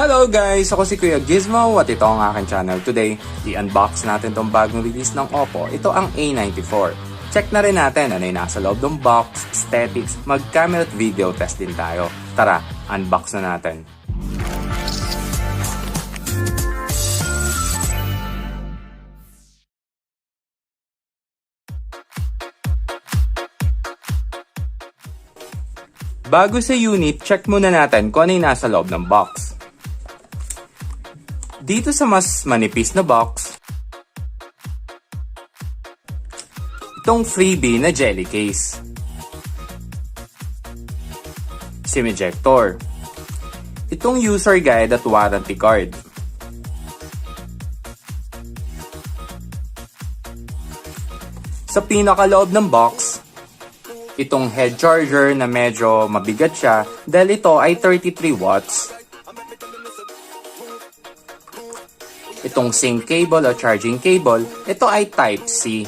Hello guys! Ako si Kuya Gizmo at ito ang aking channel. Today, i-unbox natin tong bagong release ng Oppo. Ito ang A94. Check na rin natin ano yung nasa loob ng box, aesthetics, mag-camera at video test din tayo. Tara, unbox na natin. Bago sa unit, check muna natin kung ano yung nasa loob ng box. Dito sa mas manipis na box, itong freebie na jelly case, SIM ejector, itong user guide at warranty card, sa pinakaloob ng box, itong head charger na medyo mabigat siya dahil ito ay 33 watts. Itong sync cable o charging cable, ito ay Type-C.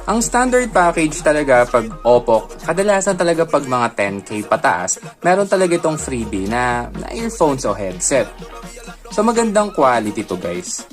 Ang standard package talaga pag Oppo, kadalasan talaga pag mga 10K pataas, meron talaga itong freebie na earphones o headset. So magandang quality to guys.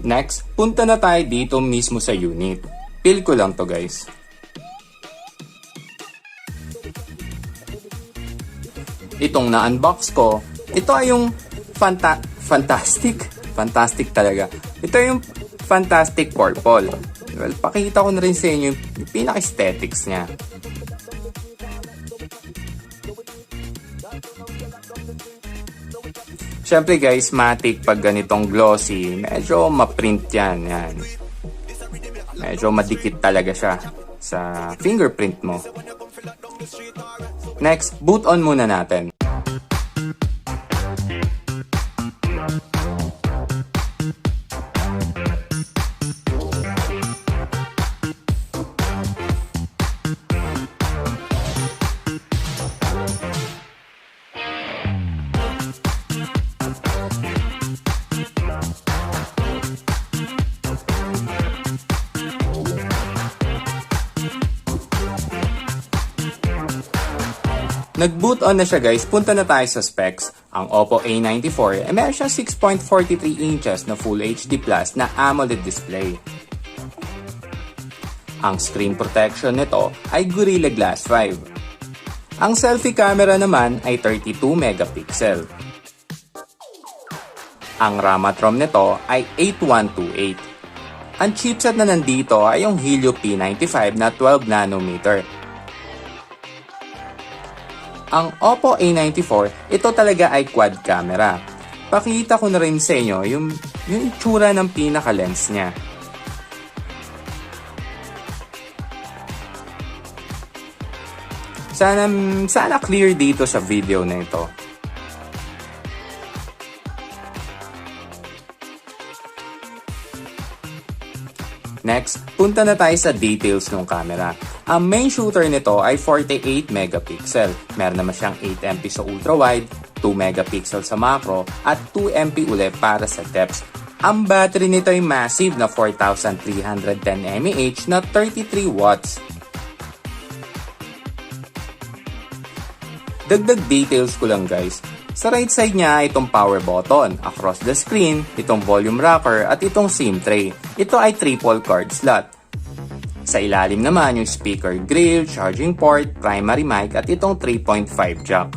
Next, punta na tayo dito mismo sa unit. Feel ko lang to guys. Itong na-unbox ko, ito ay yung fantastic talaga. Ito yung fantastic purple. Well, pakita ko na rin sa inyo yung pinaka-aesthetics niya. Siyempre guys, matic pag ganitong glossy, medyo ma-print yan. Medyo madikit talaga siya sa fingerprint mo. Next, boot on muna natin. Nag-boot on na siya guys, punta na tayo sa specs. Ang Oppo A94 ay meron siyang 6.43 inches na Full HD Plus na AMOLED display. Ang screen protection nito ay Gorilla Glass 5. Ang selfie camera naman ay 32 megapixel. Ang RAM at ROM nito ay 8128. Ang chipset na nandito ay yung Helio P95 na 12 nanometer. Ang Oppo A94, ito talaga ay quad camera. Pakita ko na rin sa inyo yung itsura ng pinaka-lens niya. Sana clear dito sa video na ito. Next, punta na tayo sa details ng camera. Ang main shooter nito ay 48 megapixel. Meron naman siyang 8MP sa ultra-wide, 2 megapixel sa macro, at 2MP ulit para sa depth. Ang battery nito ay massive na 4310 mAh na 33 watts. Dagdag details ko lang guys. Sa right side niya, itong power button, across the screen, itong volume rocker, at itong SIM tray. Ito ay triple card slot. Sa ilalim naman yung speaker grill, charging port, primary mic, at itong 3.5 jack.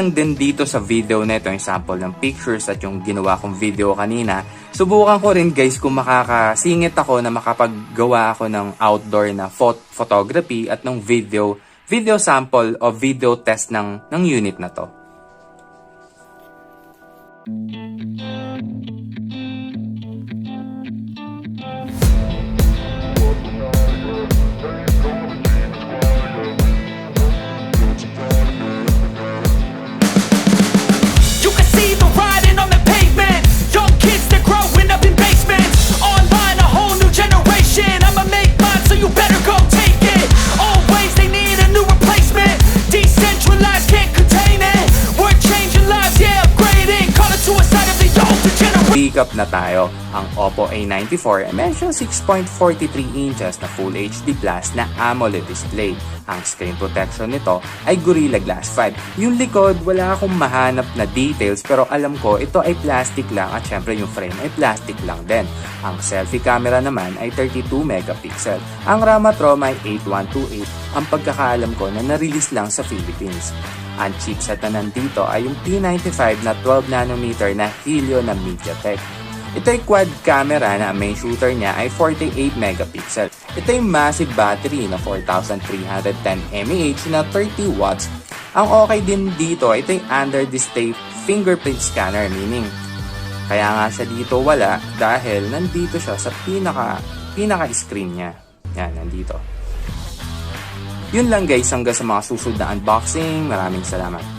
lang din dito sa video nito yung sample ng pictures at yung ginawa kong video kanina. Subukan ko rin guys kung makakasingit ako na makapaggawa ako ng outdoor na photography at ng video sample o video test ng unit na to. Pick up na tayo. Ang Oppo A94 ay meron 6.43 inches na Full HD Plus na AMOLED display. Ang screen protection nito ay Gorilla Glass 5. Yung likod, wala akong mahanap na details pero alam ko ito ay plastic lang at syempre yung frame ay plastic lang din. Ang selfie camera naman ay 32 megapixel. Ang RAM at ROM ay 8128. Ang pagkakaalam ko na na-release lang sa Philippines. Ang chipset na nandito ay yung P95 na 12nm na Helio na MediaTek. Ito ay quad camera na ang main shooter niya ay 48 megapixel. Ito ay massive battery na 4310 mAh na 30 watts. Ang okay din dito, ito ay under display fingerprint scanner, meaning kaya nga siya dito wala dahil nandito siya sa pinaka-screen niya. Yan, nandito. Yun lang guys, hanggang sa mga susunod na unboxing. Maraming salamat.